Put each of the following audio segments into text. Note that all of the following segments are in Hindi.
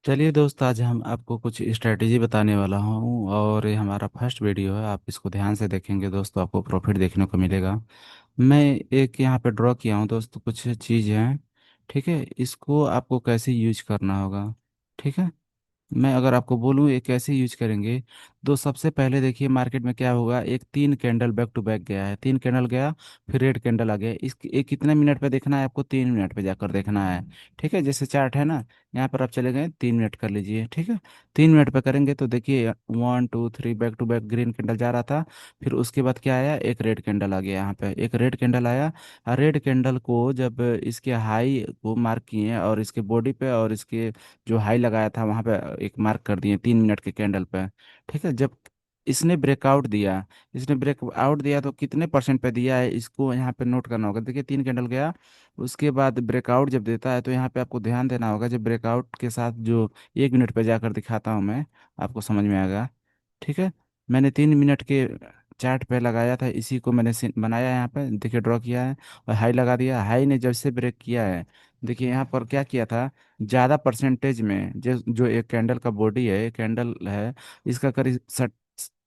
चलिए दोस्त, आज हम आपको कुछ स्ट्रेटेजी बताने वाला हूँ और ये हमारा फर्स्ट वीडियो है। आप इसको ध्यान से देखेंगे दोस्त तो आपको प्रॉफिट देखने को मिलेगा। मैं एक यहाँ पे ड्रॉ किया हूँ दोस्त, कुछ चीज़ हैं। ठीक है, इसको आपको कैसे यूज करना होगा। ठीक है, मैं अगर आपको बोलूँ ये कैसे यूज करेंगे, तो सबसे पहले देखिए मार्केट में क्या होगा। एक तीन कैंडल बैक टू बैक गया है, तीन कैंडल गया, फिर रेड कैंडल आ गया। इस एक कितने मिनट पे देखना है आपको? 3 मिनट पे जाकर देखना है। ठीक है, जैसे चार्ट है ना, यहाँ पर आप चले गए, 3 मिनट कर लीजिए। ठीक है, 3 मिनट पे करेंगे तो देखिए 1 2 3 back to back green candle जा रहा था। फिर उसके बाद क्या आया, एक रेड कैंडल आ गया, यहाँ पे एक रेड कैंडल आया। रेड कैंडल को जब इसके हाई को मार्क किए और इसके बॉडी पे और इसके जो हाई लगाया था वहां पे एक मार्क कर दिए 3 मिनट के कैंडल पे। ठीक है, जब इसने ब्रेकआउट दिया, इसने ब्रेकआउट दिया तो कितने परसेंट पे दिया है इसको यहाँ पे नोट करना होगा। देखिए 3 कैंडल गया, उसके बाद ब्रेकआउट जब देता है तो यहाँ पे आपको ध्यान देना होगा। जब ब्रेकआउट के साथ जो 1 मिनट पे जाकर दिखाता हूँ मैं, आपको समझ में आएगा। ठीक है, मैंने 3 मिनट के चार्ट पे लगाया था, इसी को मैंने बनाया यहाँ पे, देखिए ड्रॉ किया है और हाई लगा दिया। हाई ने जब से ब्रेक किया है, देखिए यहाँ पर क्या किया था, ज़्यादा परसेंटेज में जो जो एक कैंडल का बॉडी है, कैंडल है, इसका करीब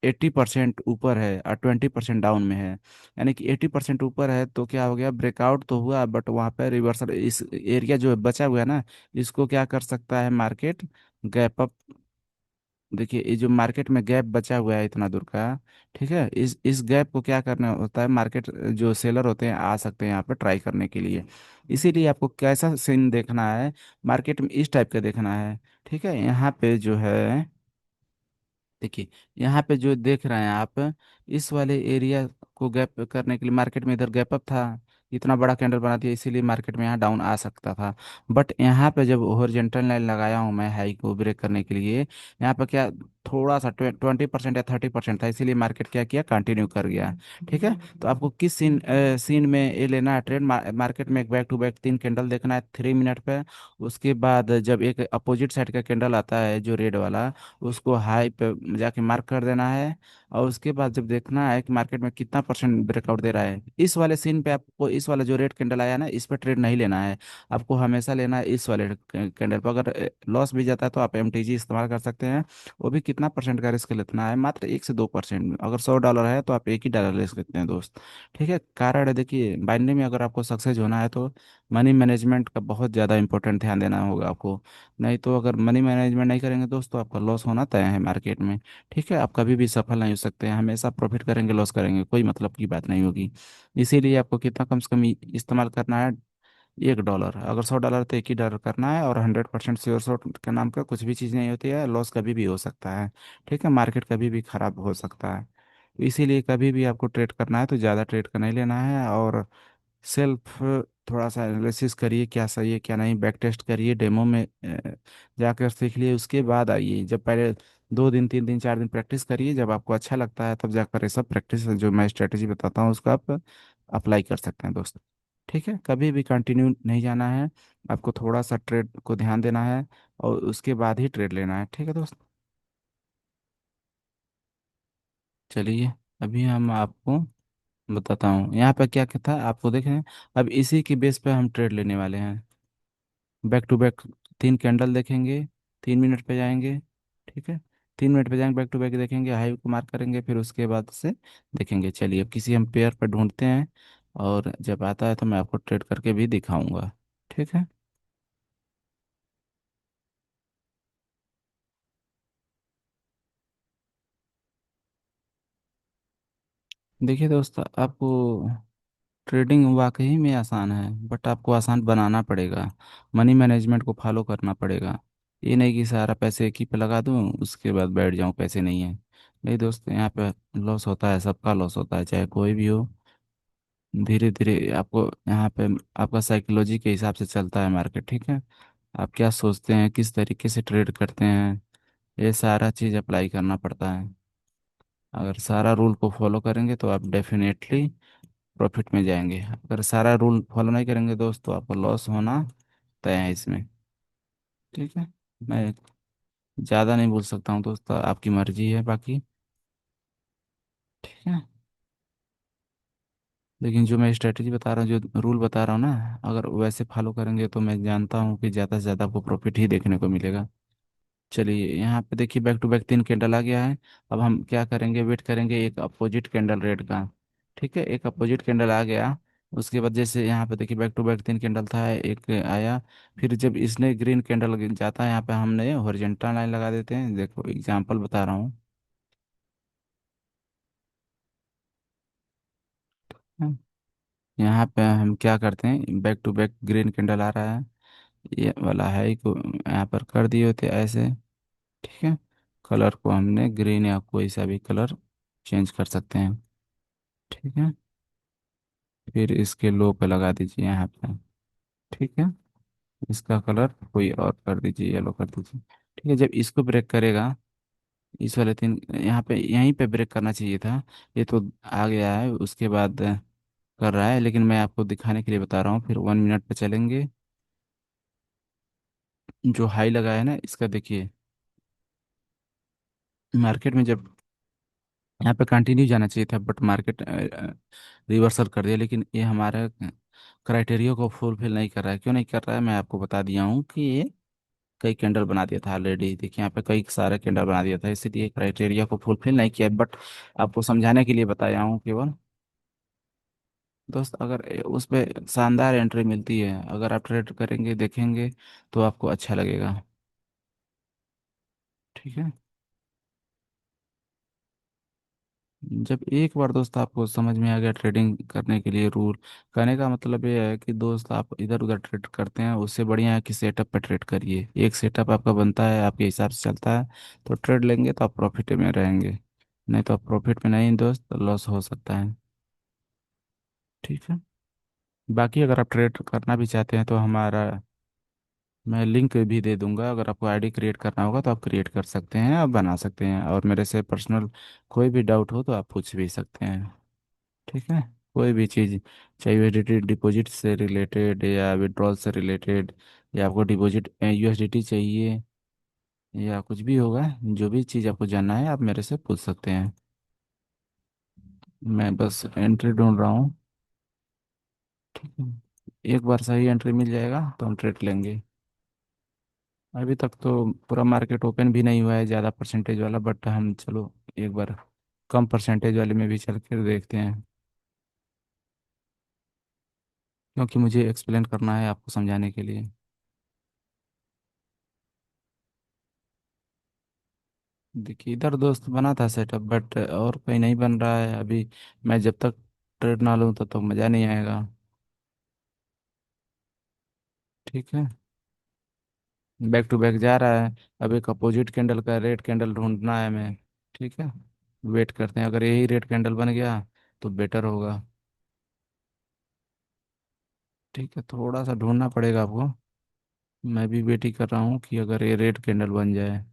80% ऊपर है और 20% डाउन में है। यानी कि 80% ऊपर है तो क्या हो गया, ब्रेकआउट तो हुआ बट वहाँ पे रिवर्सल, इस एरिया जो बचा हुआ है ना, इसको क्या कर सकता है मार्केट, गैप अप। देखिए ये जो मार्केट में गैप बचा हुआ है इतना दूर का, ठीक है, इस गैप को क्या करना होता है, मार्केट जो सेलर होते हैं आ सकते हैं यहाँ पर ट्राई करने के लिए। इसीलिए आपको कैसा सीन देखना है, मार्केट में इस टाइप का देखना है। ठीक है, यहाँ पे जो है, देखिए यहाँ पे जो देख रहे हैं आप, इस वाले एरिया को गैप करने के लिए मार्केट में इधर गैप अप था, इतना बड़ा कैंडल बना दिया, इसीलिए मार्केट में यहाँ डाउन आ सकता था। बट यहाँ पे जब हॉरिजॉन्टल लाइन लगाया हूँ मैं हाई को ब्रेक करने के लिए, यहाँ पे क्या, थोड़ा सा 20% या 30% था, इसीलिए मार्केट क्या किया, कंटिन्यू कर गया। ठीक है, तो आपको किस सीन में ये लेना है ट्रेड, मार्केट में एक बैक टू बैक तीन कैंडल देखना है 3 मिनट पे। उसके बाद जब एक अपोजिट साइड का कैंडल आता है जो रेड वाला, उसको हाई पे जाके मार्क कर देना है। और उसके बाद जब देखना है कि मार्केट में कितना परसेंट ब्रेकआउट दे रहा है, इस वाले सीन पे आपको, इस वाला जो रेड कैंडल आया ना, इस पर ट्रेड नहीं लेना है। आपको हमेशा लेना है इस वाले कैंडल पर। अगर लॉस भी जाता है तो आप एमटीजी इस्तेमाल कर सकते हैं। वो भी कितना परसेंट का रिस्क लेना है, मात्र 1 से 2%। अगर $100 है तो आप $1 ही ले सकते हैं दोस्त। ठीक है, कारण है देखिए, बाइनरी में अगर आपको सक्सेस होना है तो मनी मैनेजमेंट का बहुत ज़्यादा इंपॉर्टेंट ध्यान देना होगा आपको। नहीं तो अगर मनी मैनेजमेंट नहीं करेंगे दोस्तों, आपका लॉस होना तय है मार्केट में। ठीक है, आप कभी भी सफल नहीं हो सकते हैं, हमेशा प्रॉफिट करेंगे लॉस करेंगे कोई मतलब की बात नहीं होगी। इसीलिए आपको कितना कम से कम इस्तेमाल करना है, $1। अगर $100 तो $1 करना है, और 100% श्योर शॉट के नाम का कुछ भी चीज़ नहीं होती है, लॉस कभी भी हो सकता है। ठीक है, मार्केट कभी भी खराब हो सकता है। इसीलिए कभी भी आपको ट्रेड करना है तो ज़्यादा ट्रेड का नहीं लेना है, और सेल्फ थोड़ा सा एनालिसिस करिए, क्या सही है क्या नहीं, बैक टेस्ट करिए, डेमो में जाकर सीख लिए, उसके बाद आइए। जब पहले 2 दिन 3 दिन 4 दिन प्रैक्टिस करिए, जब आपको अच्छा लगता है तब जाकर ये सब प्रैक्टिस जो मैं स्ट्रेटेजी बताता हूँ उसको आप अप्लाई कर सकते हैं दोस्त। ठीक है, कभी भी कंटिन्यू नहीं जाना है, आपको थोड़ा सा ट्रेड को ध्यान देना है और उसके बाद ही ट्रेड लेना है। ठीक है दोस्त, चलिए अभी हम आपको बताता हूँ यहाँ पे क्या क्या था, आपको देखें। अब इसी की बेस पे हम ट्रेड लेने वाले हैं। बैक टू बैक तीन कैंडल देखेंगे, 3 मिनट पे जाएंगे। ठीक है, 3 मिनट पे जाएंगे, बैक टू बैक देखेंगे, हाई को मार्क करेंगे, फिर उसके बाद से देखेंगे। चलिए अब किसी हम पेयर पर ढूंढते हैं, और जब आता है तो मैं आपको ट्रेड करके भी दिखाऊंगा। ठीक है, देखिए दोस्त, आपको ट्रेडिंग वाकई में आसान है, बट आपको आसान बनाना पड़ेगा। मनी मैनेजमेंट को फॉलो करना पड़ेगा। ये नहीं कि सारा पैसे एक ही पे लगा दूं उसके बाद बैठ जाऊं, पैसे नहीं है। नहीं दोस्त, यहाँ पे लॉस होता है, सबका लॉस होता है चाहे कोई भी हो। धीरे धीरे आपको यहाँ पे, आपका साइकोलॉजी के हिसाब से चलता है मार्केट। ठीक है, आप क्या सोचते हैं, किस तरीके से ट्रेड करते हैं, ये सारा चीज़ अप्लाई करना पड़ता है। अगर सारा रूल को फॉलो करेंगे तो आप डेफिनेटली प्रॉफिट में जाएंगे। अगर सारा रूल फॉलो नहीं करेंगे दोस्त तो आपको लॉस होना तय है इसमें। ठीक है, मैं ज़्यादा नहीं बोल सकता हूँ दोस्त, आपकी मर्जी है बाकी। ठीक है, लेकिन जो मैं स्ट्रेटजी बता रहा हूँ, जो रूल बता रहा हूँ ना, अगर वैसे फॉलो करेंगे तो मैं जानता हूँ कि ज़्यादा से ज़्यादा आपको प्रॉफिट ही देखने को मिलेगा। चलिए यहाँ पे देखिए बैक टू बैक 3 कैंडल आ गया है। अब हम क्या करेंगे, वेट करेंगे एक अपोजिट कैंडल रेड का। ठीक है, एक अपोजिट कैंडल आ गया। उसके बाद जैसे यहाँ पे देखिए बैक टू बैक 3 कैंडल था, एक आया। फिर जब इसने ग्रीन कैंडल जाता है, यहाँ पे हमने हॉरिजॉन्टल लाइन लगा देते हैं। देखो एग्जांपल बता रहा हूँ। हम्म, यहाँ पे हम क्या करते हैं, back to back green candle आ रहा है, ये वाला है को यहाँ पर कर दिए होते ऐसे। ठीक है, कलर को हमने ग्रीन या कोई सा भी कलर चेंज कर सकते हैं। ठीक है, फिर इसके लो पे लगा दीजिए यहाँ पे। ठीक है, इसका कलर कोई और कर दीजिए, येलो कर दीजिए। ठीक है, जब इसको ब्रेक करेगा, इस वाले 3 यहाँ पे यहीं पे ब्रेक करना चाहिए था। ये तो आ गया है, उसके बाद कर रहा है, लेकिन मैं आपको दिखाने के लिए बता रहा हूँ। फिर 1 मिनट पे चलेंगे। जो हाई लगा है ना इसका देखिए, मार्केट में जब यहाँ पे कंटिन्यू जाना चाहिए था, बट मार्केट रिवर्सल कर दिया। लेकिन ये हमारे क्राइटेरिया को फुलफिल नहीं कर रहा है। क्यों नहीं कर रहा है, मैं आपको बता दिया हूँ कि ये कई कैंडल बना दिया था ऑलरेडी। देखिए यहाँ पे कई सारे कैंडल बना दिया था, इसीलिए क्राइटेरिया को फुलफिल नहीं किया। बट आपको समझाने के लिए बताया हूँ केवल। दोस्त अगर उस पे शानदार एंट्री मिलती है, अगर आप ट्रेड करेंगे देखेंगे तो आपको अच्छा लगेगा। ठीक है, जब एक बार दोस्त आपको समझ में आ गया ट्रेडिंग करने के लिए रूल, कहने का मतलब ये है कि दोस्त आप इधर उधर ट्रेड करते हैं उससे बढ़िया है कि सेटअप पे ट्रेड करिए। एक सेटअप आपका बनता है, आपके हिसाब से चलता है, तो ट्रेड लेंगे तो आप प्रॉफिट में रहेंगे। नहीं तो आप प्रॉफिट में नहीं दोस्त, लॉस हो सकता है। ठीक है, बाकी अगर आप ट्रेड करना भी चाहते हैं तो हमारा मैं लिंक भी दे दूंगा। अगर आपको आईडी क्रिएट करना होगा तो आप क्रिएट कर सकते हैं, आप बना सकते हैं, और मेरे से पर्सनल कोई भी डाउट हो तो आप पूछ भी सकते हैं। ठीक है, कोई भी चीज़, चाहे यूएसडीटी डिपॉजिट से रिलेटेड या विड्रॉल से रिलेटेड, या आपको डिपॉजिट यूएसडीटी चाहिए, या कुछ भी होगा, जो भी चीज़ आपको जानना है आप मेरे से पूछ सकते हैं। मैं बस एंट्री ढूंढ रहा हूँ। ठीक है, एक बार सही एंट्री मिल जाएगा तो हम ट्रेड लेंगे। अभी तक तो पूरा मार्केट ओपन भी नहीं हुआ है ज़्यादा परसेंटेज वाला, बट हम चलो एक बार कम परसेंटेज वाले में भी चल कर देखते हैं, क्योंकि मुझे एक्सप्लेन करना है आपको समझाने के लिए। देखिए इधर दोस्त बना था सेटअप, बट और कहीं नहीं बन रहा है अभी। मैं जब तक ट्रेड ना लूँ तब तक मज़ा नहीं आएगा। ठीक है, बैक टू बैक जा रहा है। अब एक अपोजिट कैंडल का रेड कैंडल ढूंढना है हमें। ठीक है, वेट करते हैं, अगर यही रेड कैंडल बन गया तो बेटर होगा। ठीक है, थोड़ा सा ढूंढना पड़ेगा आपको। मैं भी वेट ही कर रहा हूँ कि अगर ये रेड कैंडल बन जाए।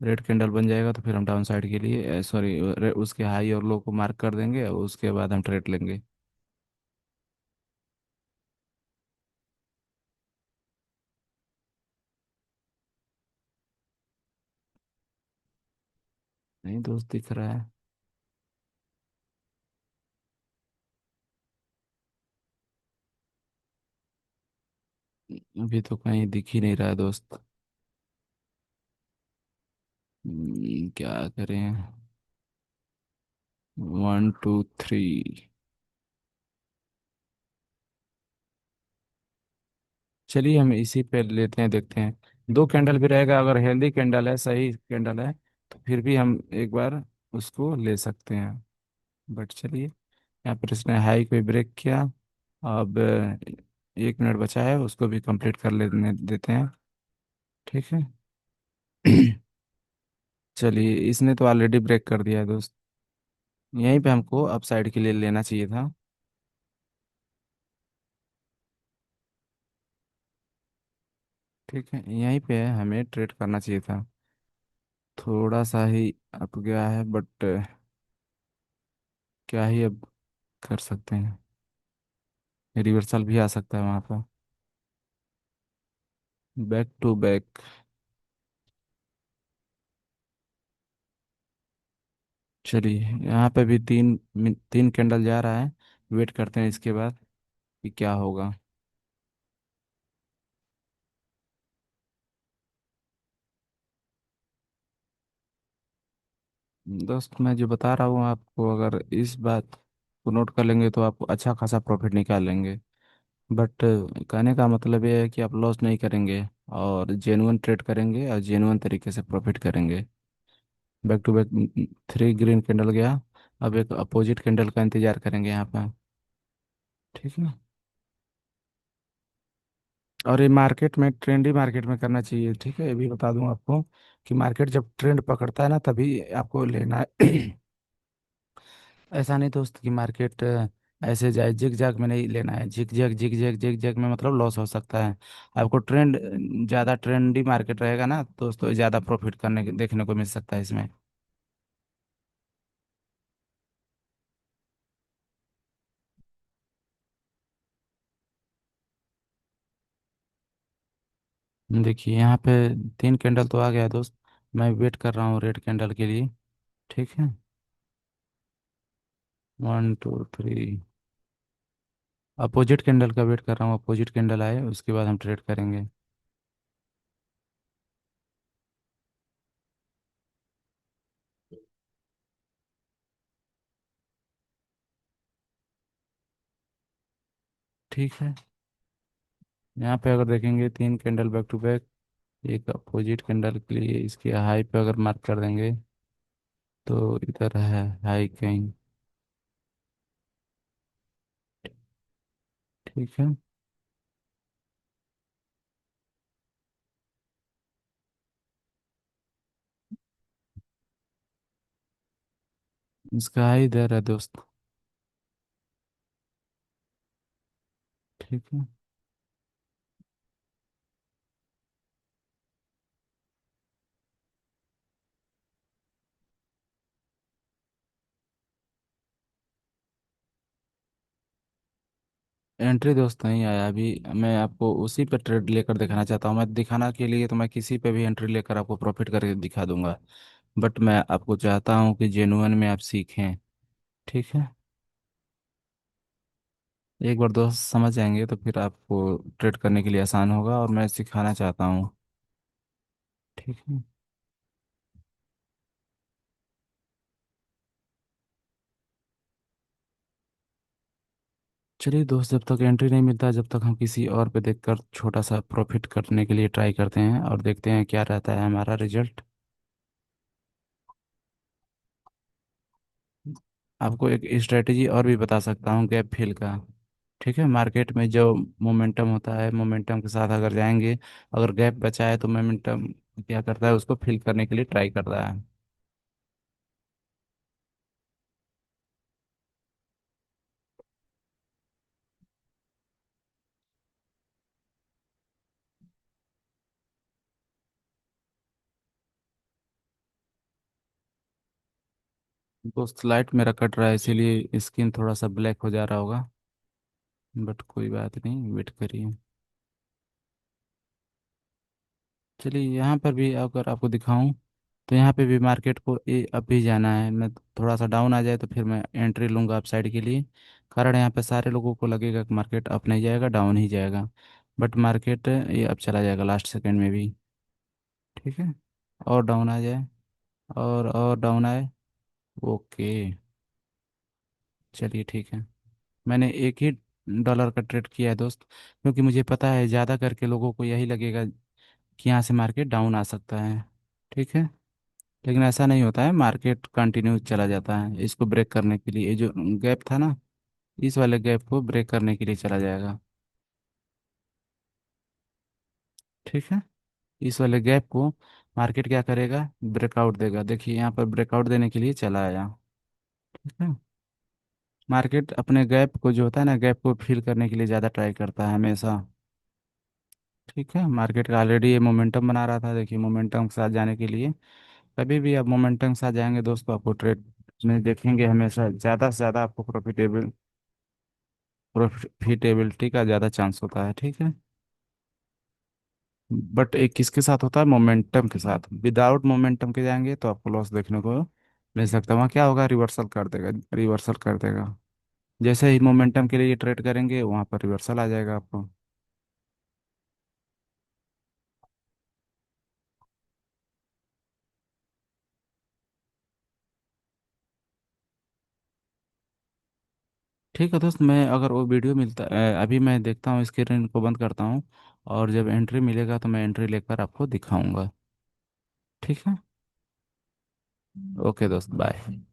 रेड कैंडल बन जाएगा तो फिर हम डाउन साइड के लिए सॉरी उसके हाई और लो को मार्क कर देंगे, और उसके बाद हम ट्रेड लेंगे। नहीं दोस्त, दिख रहा है। अभी तो कहीं दिख ही नहीं रहा है दोस्त। क्या करें। 1 2 3। चलिए हम इसी पे लेते हैं, देखते हैं। 2 कैंडल भी रहेगा, अगर हेल्दी कैंडल है, सही कैंडल है, तो फिर भी हम एक बार उसको ले सकते हैं। बट चलिए, यहाँ पर इसने हाई को ब्रेक किया। अब 1 मिनट बचा है, उसको भी कंप्लीट कर लेने देते हैं। ठीक है। चलिए, इसने तो ऑलरेडी ब्रेक कर दिया है दोस्त। यहीं पे हमको अप साइड के लिए लेना चाहिए था। ठीक है, यहीं पे हमें ट्रेड करना चाहिए था। थोड़ा सा ही अप गया है, बट क्या ही अब कर सकते हैं, रिवर्सल भी आ सकता है वहाँ पर। Back to back. चलिए यहाँ पे भी 3 कैंडल जा रहा है। वेट करते हैं इसके बाद कि क्या होगा। दोस्त मैं जो बता रहा हूँ आपको, अगर इस बात को नोट कर लेंगे तो आप अच्छा खासा प्रॉफिट निकाल लेंगे। बट कहने का मतलब ये है कि आप लॉस नहीं करेंगे और जेन्युइन ट्रेड करेंगे और जेन्युइन तरीके से प्रॉफिट करेंगे। Back to back 3 green candle गया। अब एक अपोजिट कैंडल का इंतजार करेंगे यहाँ पर। ठीक है। और ये मार्केट में, ट्रेंडी मार्केट में करना चाहिए। ठीक है, ये भी बता दूं आपको कि मार्केट जब ट्रेंड पकड़ता है ना तभी आपको लेना है। ऐसा नहीं दोस्त कि मार्केट ऐसे जाए जिग जैग में नहीं लेना है। जिग जैग में मतलब लॉस हो सकता है। आपको ट्रेंड, ज़्यादा ट्रेंडी मार्केट रहेगा ना दोस्तों, ज़्यादा प्रॉफिट करने देखने को मिल सकता है इसमें। देखिए यहाँ पे 3 कैंडल तो आ गया है दोस्त। मैं वेट कर रहा हूँ रेड कैंडल के लिए। ठीक है। 1 2 3। अपोजिट कैंडल का वेट कर रहा हूँ, अपोजिट कैंडल आए उसके बाद हम ट्रेड करेंगे। ठीक है। यहाँ पे अगर देखेंगे 3 कैंडल बैक टू बैक, एक अपोजिट कैंडल के लिए इसके हाई पे अगर मार्क कर देंगे तो इधर है हाई कहीं। ठीक है। इसका हाई इधर है दोस्त। ठीक है। एंट्री दोस्त नहीं आया अभी। मैं आपको उसी पे ट्रेड लेकर दिखाना चाहता हूँ। मैं दिखाना के लिए तो मैं किसी पे भी एंट्री लेकर आपको प्रॉफिट करके दिखा दूंगा। बट मैं आपको चाहता हूँ कि जेन्युइन में आप सीखें। ठीक है। एक बार दोस्त समझ जाएंगे तो फिर आपको ट्रेड करने के लिए आसान होगा, और मैं सिखाना चाहता हूँ। ठीक है। चलिए दोस्त, जब तक एंट्री नहीं मिलता, जब तक हम किसी और पे देखकर छोटा सा प्रॉफिट करने के लिए ट्राई करते हैं और देखते हैं क्या रहता है हमारा रिजल्ट। आपको एक स्ट्रेटेजी और भी बता सकता हूँ गैप फिल का। ठीक है। मार्केट में जो मोमेंटम होता है, मोमेंटम के साथ अगर जाएंगे, अगर गैप बचा है तो मोमेंटम क्या करता है, उसको फिल करने के लिए ट्राई कर रहा है। दोस्त लाइट मेरा कट रहा है इसीलिए स्किन थोड़ा सा ब्लैक हो जा रहा होगा। बट कोई बात नहीं, वेट करिए। चलिए यहाँ पर भी अगर आपको दिखाऊं तो यहाँ पे भी मार्केट को अभी जाना है। मैं थोड़ा सा डाउन आ जाए तो फिर मैं एंट्री लूंगा अप साइड के लिए। कारण यहाँ पे सारे लोगों को लगेगा कि मार्केट अप नहीं जाएगा, डाउन ही जाएगा। बट मार्केट ये अब चला जाएगा लास्ट सेकंड में भी। ठीक है। और डाउन आ जाए, और डाउन आए। ओके। चलिए ठीक है। मैंने एक ही डॉलर का ट्रेड किया है दोस्त, क्योंकि मुझे पता है ज़्यादा करके लोगों को यही लगेगा कि यहाँ से मार्केट डाउन आ सकता है। ठीक है। लेकिन ऐसा नहीं होता है, मार्केट कंटिन्यू चला जाता है। इसको ब्रेक करने के लिए, ये जो गैप था ना, इस वाले गैप को ब्रेक करने के लिए चला जाएगा। ठीक है। इस वाले गैप को मार्केट क्या करेगा, ब्रेकआउट देगा। देखिए यहाँ पर ब्रेकआउट देने के लिए चला आया। ठीक है। मार्केट अपने गैप को, जो होता है ना, गैप को फिल करने के लिए ज़्यादा ट्राई करता है हमेशा। ठीक है। मार्केट का ऑलरेडी ये मोमेंटम बना रहा था। देखिए मोमेंटम के साथ जाने के लिए, कभी भी आप मोमेंटम के साथ जाएंगे दोस्तों, आपको ट्रेड में देखेंगे हमेशा ज़्यादा से ज़्यादा आपको प्रॉफिटेबिलिटी का ज़्यादा चांस होता है। ठीक है। बट एक किसके साथ होता है, मोमेंटम के साथ। विदाउट मोमेंटम के जाएंगे तो आपको लॉस देखने को मिल सकता है। वहाँ क्या होगा, रिवर्सल कर देगा, रिवर्सल कर देगा। जैसे ही मोमेंटम के लिए ट्रेड करेंगे वहाँ पर रिवर्सल आ जाएगा आपको। ठीक है दोस्त, मैं अगर वो वीडियो मिलता अभी मैं देखता हूँ, स्क्रीन को बंद करता हूँ, और जब एंट्री मिलेगा तो मैं एंट्री लेकर आपको दिखाऊंगा। ठीक है। ओके दोस्त, बाय।